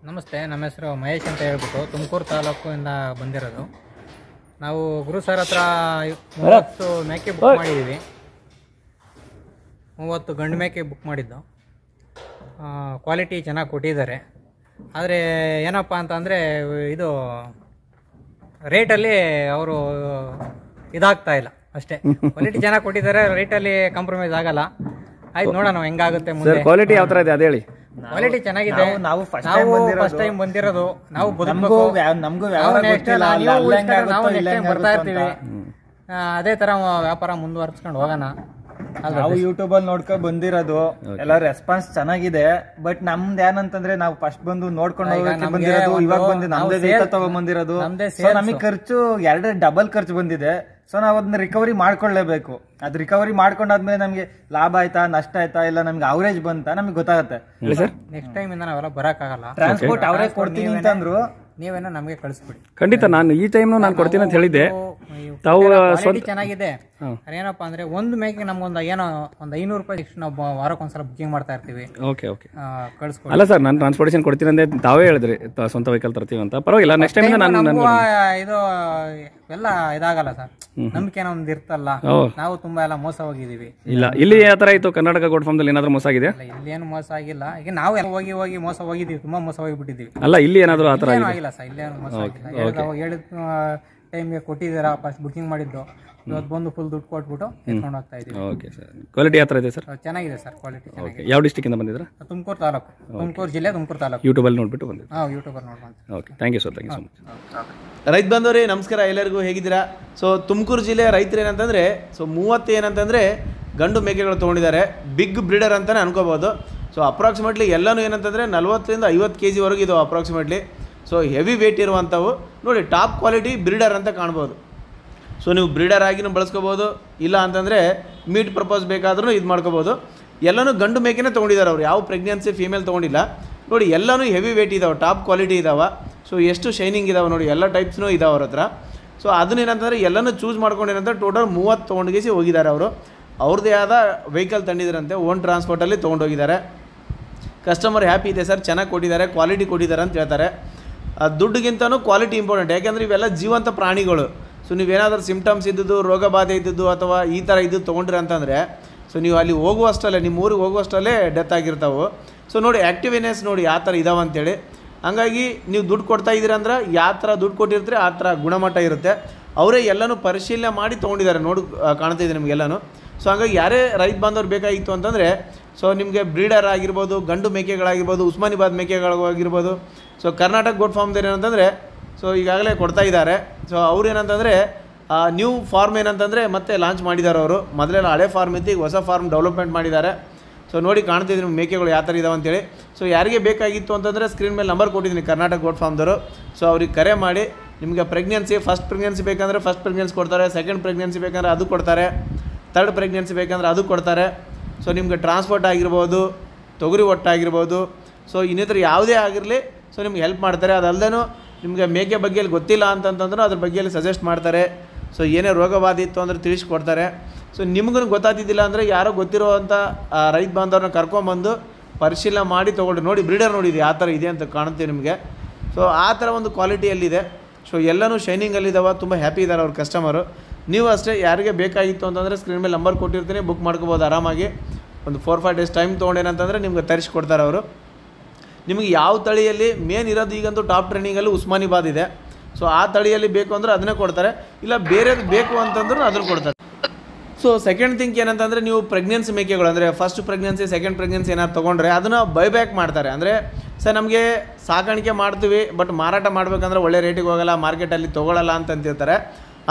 ನಮಸ್ತೆ, ನಮ್ಮ ಹೆಸರು ಮಹೇಶ್ ಅಂತ ಹೇಳ್ಬಿಟ್ಟು ತುಮಕೂರು ತಾಲೂಕಿಂದ ಬಂದಿರೋದು. ನಾವು ಗುರು ಸರ್ ಹತ್ರ 30 ಮೇಕೆ ಬುಕ್ ಮಾಡಿದ್ದೀವಿ. 30 ಗಂಡು ಮೇಕೆ ಬುಕ್ ಮಾಡಿದ್ದು. ಕ್ವಾಲಿಟಿ ಚೆನ್ನಾಗಿ ಕೊಟ್ಟಿದ್ದಾರೆ. ಆದರೆ ಏನಪ್ಪ ಅಂತಂದರೆ ಇದು ರೇಟಲ್ಲಿ ಅವರು ಇದಾಗ್ತಾ ಇಲ್ಲ ಅಷ್ಟೇ. ಕ್ವಾಲಿಟಿ ಚೆನ್ನಾಗಿ ಕೊಟ್ಟಿದ್ದಾರೆ, ರೇಟಲ್ಲಿ ಕಾಂಪ್ರಮೈಸ್ ಆಗಲ್ಲ. ಆಯ್ತು, ನೋಡೋಣ ಹೆಂಗಾಗುತ್ತೆ ಮುಂದೆ. ಕ್ವಾಲಿಟಿ ಯಾವ ಥರ ಇದೆ ಅದು ಹೇಳಿ. ಕ್ವಾಲಿಟಿ ಚೆನ್ನಾಗಿದೆ. ನಾವು ಫಸ್ಟ್ ಟೈಮ್ ಬಂದಿರೋದು. ನಾವು ಬರ್ತಾ ಇರ್ತೀವಿ. ಅದೇ ತರ ವ್ಯಾಪಾರ ಮುಂದುವರ್ಸ್ಕೊಂಡು ಹೋಗೋಣ. ನಾವು ಯೂಟ್ಯೂಬ್ ಅಲ್ಲಿ ನೋಡ್ಕೊಂಡ್ ಬಂದಿರೋದು. ಎಲ್ಲ ರೆಸ್ಪಾನ್ಸ್ ಚೆನ್ನಾಗಿದೆ. ಬಟ್ ನಮ್ದು ಏನಂತಂದ್ರೆ ನಾವು ಫಸ್ಟ್ ಬಂದು ನೋಡ್ಕೊಂಡು ಬಂದಿರೋದು. ಇವಾಗ ಬಂದು ನಮ್ದೇ ವೆಹಿಕಲ್ ತಗೊಂಡ್ ಬಂದಿರೋದು. ನಮಗೆ ಖರ್ಚು 2 ಡಬಲ್ ಖರ್ಚು ಬಂದಿದೆ. ಸೊ ನಾವು ಅದನ್ನ ರಿಕವರಿ ಮಾಡ್ಕೊಳ್ಳೇಬೇಕು. ಅದ್ ರಿಕವರಿ ಮಾಡ್ಕೊಂಡಾದ್ಮೇಲೆ ನಮ್ಗೆ ಲಾಭ ಆಯ್ತಾ ನಷ್ಟ ಆಯ್ತಾ ಇಲ್ಲ ನಮ್ಗೆ ಅವರೇಜ್ ಬಂತ ನಮ್ಗೆ ಗೊತ್ತಾಗುತ್ತೆ. ನೆಕ್ಸ್ಟ್ ಟೈಮ್ ಇಂದ ನಾವೆಲ್ಲ ಬರಕ್ಕಾಗಲ್ಲ. ಟ್ರಾನ್ಸ್ಪೋರ್ಟ್ ಅವರೇ ಕೊಡ್ತೀನಿ ಅಂತಂದ್ರು, ನೀವೇನೋ ನಮಗೆ ಕಳಿಸ್ಬಿಡಿ. ಖಂಡಿತ ನಾನು ಈ ಟೈಮ್ ನಾನು ಕೊಡ್ತೀನಿ ಅಂತ ಹೇಳಿದ್ದೆ. ತಾವು ಚೆನ್ನಾಗಿದೆ. ಏನಪ್ಪಾ ಅಂದ್ರೆ ಒಂದು ಮೇಕೆ ನಮ್ಗೊಂದು ಏನೋ ಒಂದು 500 ರೂಪಾಯಿ ನಾವು ವಾರಕ್ಕೊಂದ್ಸಲ ಬುಕಿಂಗ್ ಮಾಡ್ತಾ ಇರ್ತೀವಿ. ಕಳಿಸ್ಕೊಡಿ. ಅಲ್ಲ ಸರ್, ನಾನು ಟ್ರಾನ್ಸ್ಪೋರ್ಟೇಷನ್ ಕೊಡ್ತೀನಿ ಅಂದ್ರೆ ತಾವೇ ಹೇಳಿದ್ರಿ ಸ್ವಂತ ವೆಹಿಕಲ್ ತರ್ತೀವಿ ಅಂತ. ಪರವಾಗಿಲ್ಲ, ನೆಕ್ಸ್ಟ್ ಟೈಮ್ ಇದು ಎಲ್ಲ ಇದಾಗಲ್ಲ ಸರ್. ನಂಬಿಕೆ ನಮ್ದು ಇರ್ತಲ್ಲ. ನಾವು ತುಂಬಾ ಎಲ್ಲ ಮೋಸ ಹೋಗಿದೀವಿ. ಇಲ್ಲ, ಇಲ್ಲಿ ಯಾವ ತರ ಆಯ್ತು? ಕರ್ನಾಟಕ ಗೋಟ್ ಫಾರ್ಮ್ ದಲ್ಲಿ ಏನಾದ್ರು ಮೋಸ ಆಗಿದೆ? ಇಲ್ಲೇನು ಮೋಸ ಆಗಿಲ್ಲ. ಈಗ ನಾವು ಹೋಗಿ ಮೋಸ ಹೋಗಿದೀವಿ. ತುಂಬಾ ಮೋಸ ಹೋಗಿಬಿಟ್ಟಿದೀವಿ. ಅಲ್ಲ, ಇಲ್ಲಿ ಏನಾದ್ರು ಆತರ ಆಗಿಲ್ಲ ಸರ್. ಇಲ್ಲೇನು ಮೋಸ ಆಗಿಲ್ಲ. ಹೇಳಿದ ಟೈಮ್ಗೆ ಕೊಟ್ಟಿದ್ದೀರಾ, ಫಸ್ಟ್ ಬುಕಿಂಗ್ ಮಾಡಿದ್ದು. ಇವತ್ತು ಬಂದು ಫುಲ್ ದುಡ್ಡು ಕೊಟ್ಬಿಟ್ಟು ಎತ್ಕೊಂಡು ಹೋಗ್ತಾ ಇದೀವಿ. Okay sir. ಕ್ವಾಲಿಟಿ ಯಾವ ಥರ ಇದೆ ಸರ್? ಚೆನ್ನಾಗಿದೆ ಸರ್, ಕ್ವಾಲಿಟಿ ಚೆನ್ನಾಗಿದೆ. ಯಾವ ಡಿಸ್ಟ್ರಿಕ್ಟ್ ಇಂದ ಬಂದಿದ್ರಾ? ತುಮಕೂರು ತಾಲೂಕು, ತುಮಕೂರು ಜಿಲ್ಲೆ, ತುಮಕೂರು ತಾಲೂಕು. ಯೂಟ್ಯೂಬ್ ಅಲ್ಲಿ ನೋಡ್ಬಿಟ್ಟು ಬಂದಿದ್ದು? ಯೂಟ್ಯೂಬರ್ ನೋಡ್ಬೋದು. Okay, thank you sir. Thank you so much. ರೈತ ಬಂದವರೇ ನಮಸ್ಕಾರ, ಎಲ್ಲರಿಗೂ ಹೇಗಿದ್ದೀರಾ? ಸೊ ತುಮಕೂರು ಜಿಲ್ಲೆಯ ರೈತರು ಏನಂತಂದರೆ 30 ಏನಂತಂದರೆ ಗಂಡು ಮೇಕೆಗಳು ತೊಗೊಂಡಿದ್ದಾರೆ. ಬಿಗ್ ಬ್ರೀಡರ್ ಅಂತಲೇ ಅನ್ಕೋಬೋದು. ಸೊ ಅಪ್ರಾಕ್ಸಿಮೇಟ್ಲಿ ಎಲ್ಲನೂ ಏನಂತಂದರೆ 40ರಿಂದ 50 kg ವರೆಗೂ ಇದು ಅಪ್ರಾಕ್ಸಿಮೇಟ್ಲಿ. ಸೊ ಹೆವಿ ವೇಟ್ ಇರುವಂಥವು ನೋಡಿ, ಟಾಪ್ ಕ್ವಾಲಿಟಿ ಬ್ರೀಡರ್ ಅಂತ ಕಾಣ್ಬೋದು. ಸೊ ನೀವು ಬ್ರೀಡರ್ ಆಗಿನೂ ಬಳಸ್ಕೋಬೋದು, ಇಲ್ಲ ಅಂತಂದರೆ ಮೀಟ್ ಪರ್ಪಸ್ ಬೇಕಾದ್ರೂ ಇದು ಮಾಡ್ಕೋಬೋದು. ಎಲ್ಲನೂ ಗಂಡು ಮೇಕೆನೇ ತೊಗೊಂಡಿದ್ದಾರೆ ಅವರು. ಯಾವ ಪ್ರೆಗ್ನೆನ್ಸಿ ಫೀಮೇಲ್ ತೊಗೊಂಡಿಲ್ಲ ನೋಡಿ. ಎಲ್ಲನೂ ಹೆವಿ ವೇಟ್ ಇದ್ದಾವೆ, ಟಾಪ್ ಕ್ವಾಲಿಟಿ ಇದ್ದಾವೆ. ಸೊ ಎಷ್ಟು ಶೈನಿಂಗ್ ಇದಾವೆ ನೋಡಿ, ಎಲ್ಲ ಟೈಪ್ಸ್ನೂ ಇದಾವೆ ಅವ್ರ ಹತ್ರ. ಸೊ ಅದನ್ನೇನಂತಂದರೆ ಎಲ್ಲನೂ ಚೂಸ್ ಮಾಡ್ಕೊಂಡು ಏನಂತ ಟೋಟಲ್ 30 ತೊಗೊಂಡೋಗಿಸಿ ಹೋಗಿದ್ದಾರೆ ಅವರು. ಅವ್ರದ್ದೇ ಆದ ವೆಹಿಕಲ್ ತಂದಿದ್ದಾರಂತೆ, ಓನ್ ಟ್ರಾನ್ಸ್ಪೋರ್ಟಲ್ಲಿ ತೊಗೊಂಡೋಗಿದ್ದಾರೆ. ಕಸ್ಟಮರ್ ಹ್ಯಾಪಿ ಇದೆ ಸರ್, ಚೆನ್ನಾಗಿ ಕೊಟ್ಟಿದ್ದಾರೆ, ಕ್ವಾಲಿಟಿ ಕೊಟ್ಟಿದ್ದಾರೆ ಅಂತ ಹೇಳ್ತಾರೆ. ದುಡ್ಡಿಗಿಂತನೂ ಕ್ವಾಲಿಟಿ ಇಂಪಾರ್ಟೆಂಟ್. ಯಾಕೆಂದರೆ ಇವೆಲ್ಲ ಜೀವಂತ ಪ್ರಾಣಿಗಳು. ಸೊ ನೀವೇನಾದರೂ ಸಿಮ್ಟಮ್ಸ್ ಇದ್ದದ್ದು, ರೋಗ ಬಾಧೆ ಇದ್ದದ್ದು ಅಥವಾ ಈ ಥರ ಇದ್ದು ತೊಗೊಂಡ್ರಿ ಅಂತಂದರೆ ಸೊ ನೀವು ಅಲ್ಲಿ ಹೋಗುವಷ್ಟಲ್ಲೇ, ನಿಮ್ಮ ಊರಿಗೆ ಹೋಗುವಷ್ಟಲ್ಲೇ ಡೆತ್ ಆಗಿರ್ತಾವೆ. ಸೊ ನೋಡಿ ಆ್ಯಕ್ಟಿವ್ನೆಸ್ ನೋಡಿ ಯಾವ ಥರ ಇದಾವೆ ಅಂತೇಳಿ. ಹಂಗಾಗಿ ನೀವು ದುಡ್ಡು ಕೊಡ್ತಾ ಇದ್ದೀರ ಅಂದ್ರೆ ಯಾವ ಥರ ದುಡ್ಡು ಕೊಟ್ಟಿರ್ತೀರಿ ಆ ಥರ ಗುಣಮಟ್ಟ ಇರುತ್ತೆ. ಅವರೇ ಎಲ್ಲನೂ ಪರಿಶೀಲನೆ ಮಾಡಿ ತೊಗೊಂಡಿದ್ದಾರೆ. ಕಾಣ್ತಿದೆ ನಿಮಗೆಲ್ಲನೂ. ಸೊ ಹಂಗಾಗಿ ಯಾರೇ ರೈತ ಬಾಂಧವ್ರು ಬೇಕಾಗಿತ್ತು ಅಂತಂದರೆ ಸೊ ನಿಮಗೆ ಬ್ರೀಡರ್ ಆಗಿರ್ಬೋದು, ಗಂಡು ಮೇಕೆಗಳಾಗಿರ್ಬೋದು, ಉಸ್ಮಾನಿಬಾದ್ ಮೇಕೆಗಳಾಗಿರ್ಬೋದು. ಸೊ ಕರ್ನಾಟಕ ಗೋಟ್ ಫಾರ್ಮ್ದೇನು ಏನಂತಂದರೆ ಸೊ ಈಗಾಗಲೇ ಕೊಡ್ತಾ ಇದ್ದಾರೆ. ಸೊ ಅವ್ರು ಏನಂತಂದರೆ ನ್ಯೂ ಫಾರ್ಮ್ ಏನಂತಂದರೆ ಮತ್ತೆ ಲಾಂಚ್ ಮಾಡಿದ್ದಾರೆ ಅವರು. ಮೊದಲೆಲ್ಲ ಹಳೆ ಫಾರ್ಮ್ ಇತ್ತು, ಈಗ ಹೊಸ ಫಾರ್ಮ್ ಡೆವಲಪ್ಮೆಂಟ್ ಮಾಡಿದ್ದಾರೆ. ಸೊ ನೋಡಿ ಕಾಣ್ತಿದ್ದೀನಿ ನಿಮ್ಗೆ ಮೇಕೆಗಳು ಯಾವ ಥರ ಇದಾವೆ ಅಂತೇಳಿ. ಸೊ ಯಾರಿಗೆ ಬೇಕಾಗಿತ್ತು ಅಂತಂದರೆ ಸ್ಕ್ರೀನ್ ಮೇಲೆ ನಂಬರ್ ಕೊಟ್ಟಿದ್ದೀನಿ ಕರ್ನಾಟಕ ಗೋಟ್ ಫಾರ್ಮ್ದವರು. ಸೊ ಅವ್ರಿಗೆ ಕರೆ ಮಾಡಿ ನಿಮಗೆ ಪ್ರೆಗ್ನೆನ್ಸಿ, ಫಸ್ಟ್ ಪ್ರೆಗ್ನೆನ್ಸಿ ಬೇಕಂದರೆ ಫಸ್ಟ್ ಪ್ರೆಗ್ನೆನ್ಸಿ ಕೊಡ್ತಾರೆ, ಸೆಕೆಂಡ್ ಪ್ರೆಗ್ನೆನ್ಸಿ ಬೇಕಂದರೆ ಅದು ಕೊಡ್ತಾರೆ, ಥರ್ಡ್ ಪ್ರೆಗ್ನೆನ್ಸಿ ಬೇಕಂದ್ರೆ ಅದು ಕೊಡ್ತಾರೆ. ಸೊ ನಿಮಗೆ ಟ್ರಾನ್ಸ್ಪೋರ್ಟ್ ಆಗಿರ್ಬೋದು, ತೊಗರಿ ಒಟ್ಟಾಗಿರ್ಬೋದು, ಸೊ ಇನ್ನಿತರ ಯಾವುದೇ ಆಗಿರಲಿ ಸೊ ನಿಮ್ಗೆ ಹೆಲ್ಪ್ ಮಾಡ್ತಾರೆ. ಅದಲ್ಲದೆ ನಿಮಗೆ ಮೇಕೆ ಬಗ್ಗೆಯಲ್ಲಿ ಗೊತ್ತಿಲ್ಲ ಅಂತಂತಂದ್ರೂ ಅದ್ರ ಬಗ್ಗೆಯಲ್ಲಿ ಸಜೆಸ್ಟ್ ಮಾಡ್ತಾರೆ. ಸೊ ಏನೇ ರೋಗಬಾಧೆ ಇತ್ತು ಅಂದರೆ ತಿಳಿಸ್ಕೊಡ್ತಾರೆ. ಸೊ ನಿಮಗೂ ಗೊತ್ತಾಗ್ತಿದ್ದಿಲ್ಲ ಅಂದರೆ ಯಾರೋ ಗೊತ್ತಿರುವಂಥ ರೈತ ಬಾಂಧವ್ರನ್ನ ಕರ್ಕೊಂಬಂದು ಪರಿಶೀಲನೆ ಮಾಡಿ ತೊಗೊಳ್ರಿ. ನೋಡಿ ಬ್ರೀಡರ್ ನೋಡಿದೆ ಯಾವ ಥರ ಇದೆ ಅಂತ ಕಾಣುತ್ತೆ ನಿಮಗೆ. ಸೊ ಆ ಥರ ಒಂದು ಕ್ವಾಲಿಟಿಯಲ್ಲಿದೆ. ಸೊ ಎಲ್ಲನೂ ಶೈನಿಂಗಲ್ಲಿದ್ದಾವೆ, ತುಂಬ ಹ್ಯಾಪಿ ಇದ್ದಾರೆ ಅವ್ರ ಕಸ್ಟಮರು. ನೀವು ಅಷ್ಟೇ ಯಾರಿಗೆ ಬೇಕಾಗಿತ್ತು ಅಂತಂದರೆ ಸ್ಕ್ರೀನ್ ಮೇಲೆ ನಂಬರ್ ಕೊಟ್ಟಿರ್ತೀನಿ, ಬುಕ್ ಮಾಡ್ಕೋಬೋದು ಆರಾಮಾಗಿ. ಒಂದು 4-5 ಡೇಸ್ ಟೈಮ್ ತೊಗೊಂಡೇನಂತಂದರೆ ನಿಮ್ಗೆ ತರಿಸ್ಕೊಡ್ತಾರೆ ಅವರು. ನಿಮಗೆ ಯಾವ ತಳಿಯಲ್ಲಿ ಮೇನ್ ಇರೋದು, ಈಗಂತೂ ಟಾಪ್ ಟ್ರೆಂಡಿಂಗಲ್ಲಿ ಉಸ್ಮಾನಿಬಾದ್ ಇದೆ. ಸೊ ಆ ತಳಿಯಲ್ಲಿ ಬೇಕು ಅಂದರೆ ಅದನ್ನೇ ಕೊಡ್ತಾರೆ, ಇಲ್ಲ ಬೇರೆದು ಬೇಕು ಅಂತಂದ್ರೂ ಅದನ್ನು ಕೊಡ್ತಾರೆ. ಸೊ ಸೆಕೆಂಡ್ ಥಿಂಕ್ ಏನಂತಂದರೆ ನೀವು ಪ್ರೆಗ್ನೆನ್ಸಿ ಮೇಕೆಗಳು ಅಂದರೆ ಫಸ್ಟ್ ಪ್ರೆಗ್ನೆನ್ಸಿ, ಸೆಕೆಂಡ್ ಪ್ರೆಗ್ನೆನ್ಸಿ ಏನಾದ್ರು ತೊಗೊಂಡ್ರೆ ಅದನ್ನು ಬೈಬ್ಯಾಕ್ ಮಾಡ್ತಾರೆ. ಅಂದರೆ ಸರ್ ನಮಗೆ ಸಾಕಾಣಿಕೆ ಮಾಡ್ತೀವಿ ಬಟ್ ಮಾರಾಟ ಮಾಡಬೇಕಂದ್ರೆ ಒಳ್ಳೆ ರೇಟಿಗೆ ಹೋಗಲ್ಲ, ಮಾರ್ಕೆಟಲ್ಲಿ ತೊಗೊಳ್ಳಲ್ಲ ಅಂತಂತಿರ್ತಾರೆ.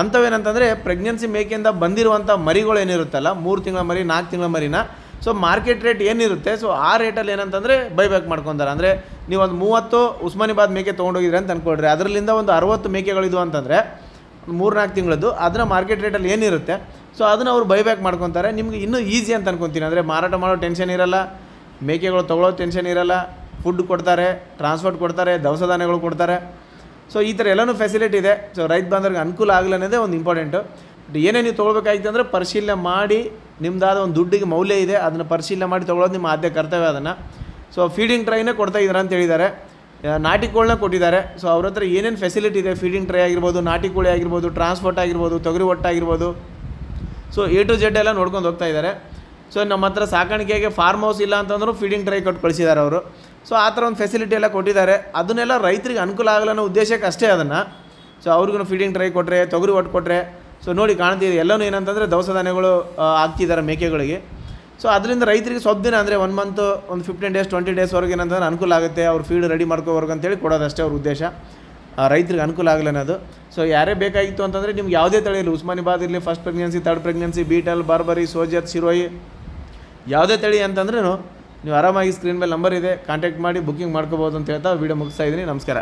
ಅಂಥವೇನಂತಂದರೆ ಪ್ರೆಗ್ನೆನ್ಸಿ ಮೇಕೆಯಿಂದ ಬಂದಿರುವಂಥ ಮರಿಗಳು ಏನಿರುತ್ತಲ್ಲ, 3 ತಿಂಗಳ ಮರಿ, 4 ತಿಂಗಳ ಮರಿನ, ಸೊ ಮಾರ್ಕೆಟ್ ರೇಟ್ ಏನಿರುತ್ತೆ ಸೊ ಆ ರೇಟಲ್ಲಿ ಏನಂತಂದರೆ ಬೈಬ್ಯಾಕ್ ಮಾಡ್ಕೊತಾರೆ. ಅಂದರೆ ನೀವು ಒಂದು 30 ಉಸ್ಮಾನಿಬಾದ್ ಮೇಕೆ ತೊಗೊಂಡೋಗಿದ್ರೆ ಅಂತ ಅಂದ್ಕೊಳ್ರಿ, ಅದರಲ್ಲಿಂದ ಒಂದು 60 ಮೇಕೆಗಳಿದ್ವು ಅಂತಂದರೆ 3-4 ತಿಂಗಳದ್ದು, ಅದನ್ನ ಮಾರ್ಕೆಟ್ ರೇಟಲ್ಲಿ ಏನಿರುತ್ತೆ ಸೊ ಅದನ್ನು ಅವ್ರು ಬೈಬ್ಯಾಕ್ ಮಾಡ್ಕೊತಾರೆ. ನಿಮ್ಗೆ ಇನ್ನೂ ಈಸಿ ಅಂತ ಅನ್ಕೊತೀನಿ. ಅಂದರೆ ಮಾರಾಟ ಮಾಡೋ ಟೆನ್ಷನ್ ಇರಲ್ಲ, ಮೇಕೆಗಳು ತೊಗೊಳ್ಳೋ ಟೆನ್ಷನ್ ಇರಲ್ಲ, ಫುಡ್ ಕೊಡ್ತಾರೆ, ಟ್ರಾನ್ಸ್ಪೋರ್ಟ್ ಕೊಡ್ತಾರೆ, ದವಸ ಧಾನ್ಯಗಳು ಕೊಡ್ತಾರೆ. ಸೊ ಈ ಥರ ಎಲ್ಲನೂ ಫೆಸಿಲಿಟಿ ಇದೆ. ಸೊ ರೈತ ಬಾಂಧವ್ರಿಗೆ ಅನುಕೂಲ ಆಗಲಿ ಅನ್ನೋದೇ ಒಂದು ಇಂಪಾರ್ಟೆಂಟು. ಏನೇ ನೀವು ತೊಗೊಳ್ಬೇಕಾಗಿತ್ತು ಅಂದರೆ ಪರಿಶೀಲನೆ ಮಾಡಿ, ನಿಮ್ಮದಾದ ಒಂದು ದುಡ್ಡಿಗೆ ಮೌಲ್ಯ ಇದೆ ಅದನ್ನು ಪರಿಶೀಲನೆ ಮಾಡಿ ತೊಗೊಳ್ಳೋದು ನಿಮ್ಮ ಆದ್ಯ ಕರ್ತವ್ಯ ಅದನ್ನು. ಸೊ ಫೀಡಿಂಗ್ ಟ್ರೈನೇ ಕೊಡ್ತಾ ಇದ್ದಾರೆ ಅಂತ ಹೇಳಿದ್ದಾರೆ. ನಾಟಿ ಕೋಳನ್ನ ಕೊಟ್ಟಿದ್ದಾರೆ. ಸೊ ಅವ್ರ ಹತ್ರ ಏನೇನು ಫೆಸಿಲಿಟಿ ಇದೆ, ಫೀಡಿಂಗ್ ಟ್ರೈ ಆಗಿರ್ಬೋದು, ನಾಟಿ ಕೋಳಿ ಆಗಿರ್ಬೋದು, ಟ್ರಾನ್ಸ್ಪೋರ್ಟ್ ಆಗಿರ್ಬೋದು, ತೊಗರಿ ಒಟ್ಟಾಗಿರ್ಬೋದು, ಸೊ A to Z ಎಲ್ಲ ನೋಡ್ಕೊಂಡು ಹೋಗ್ತಾ ಇದ್ದಾರೆ. ಸೊ ನಮ್ಮ ಹತ್ರ ಸಾಕಾಣಿಕೆಗೆ ಫಾರ್ಮ್ ಹೌಸ್ ಇಲ್ಲ ಅಂತಂದ್ರೂ ಫೀಡಿಂಗ್ ಟ್ರೈ ಕೊಟ್ಟು ಕಳಿಸಿದ್ದಾರೆ ಅವರು. ಸೊ ಆ ಥರ ಒಂದು ಫೆಸಿಲಿಟಿ ಎಲ್ಲ ಕೊಟ್ಟಿದ್ದಾರೆ. ಅದನ್ನೆಲ್ಲ ರೈತರಿಗೆ ಅನುಕೂಲ ಆಗಲ್ಲ ಅನ್ನೋ ಉದ್ದೇಶಕ್ಕೆ ಅಷ್ಟೇ ಅದನ್ನು. ಸೊ ಅವ್ರಿಗೂ ಫೀಡಿಂಗ್ ಟ್ರೈ ಕೊಟ್ಟರೆ, ತೊಗರಿ ಒಟ್ಟು ಕೊಟ್ಟರೆ, ಸೊ ನೋಡಿ ಕಾಣ್ತಿದೆ ಎಲ್ಲನೂ ಏನಂತಂದರೆ ದವಸ ಧಾನ್ಯಗಳು ಹಾಕ್ತಿದ್ದಾರೆ ಮೇಕೆಗಳಿಗೆ. ಸೊ ಅದರಿಂದ ರೈತರಿಗೆ ಸ್ವಲ್ಪ ದಿನ ಅಂದರೆ 1 ಮಂತ್, ಒಂದು 15 days 20 daysವರೆಗೆ ಏನಂತಂದ್ರೆ ಅನುಕೂಲ ಆಗುತ್ತೆ. ಅವ್ರು ಫೀಡ್ ರೆಡಿ ಮಾಡ್ಕೋವರೆಗೆ ಅಂತೇಳಿ ಕೊಡೋದಷ್ಟೇ ಅವ್ರ ಉದ್ದೇಶ, ರೈತರಿಗೆ ಅನುಕೂಲ ಆಗಲ್ಲ ಅನ್ನೋದು. ಸೊ ಯಾರೇ ಬೇಕಾಗಿತ್ತು ಅಂತಂದರೆ ನಿಮ್ಗೆ ಯಾವುದೇ ತಳಿ ಇರಲಿ, ಉಸ್ಮಾನಿಬಾದ್ ಇರಲಿ, first pregnancy, third pregnancy, Beetal, Barbari, Sojat, Sirohi, ಯಾವುದೇ ತಳಿ ಅಂತಂದ್ರೂ ನೀವು ಆರಾಮಾಗಿ ಸ್ಕ್ರೀನ್ ಮೇಲೆ ನಂಬರ್ ಇದೆ, ಕಾಂಟ್ಯಾಕ್ಟ್ ಮಾಡಿ ಬುಕ್ಕಿಂಗ್ ಮಾಡ್ಕೋಬೋದು ಅಂತ ಹೇಳ್ತಾ ವಿಡಿಯೋ ಮುಗಿಸ್ತಾ ಇದ್ದೀನಿ. ನಮಸ್ಕಾರ.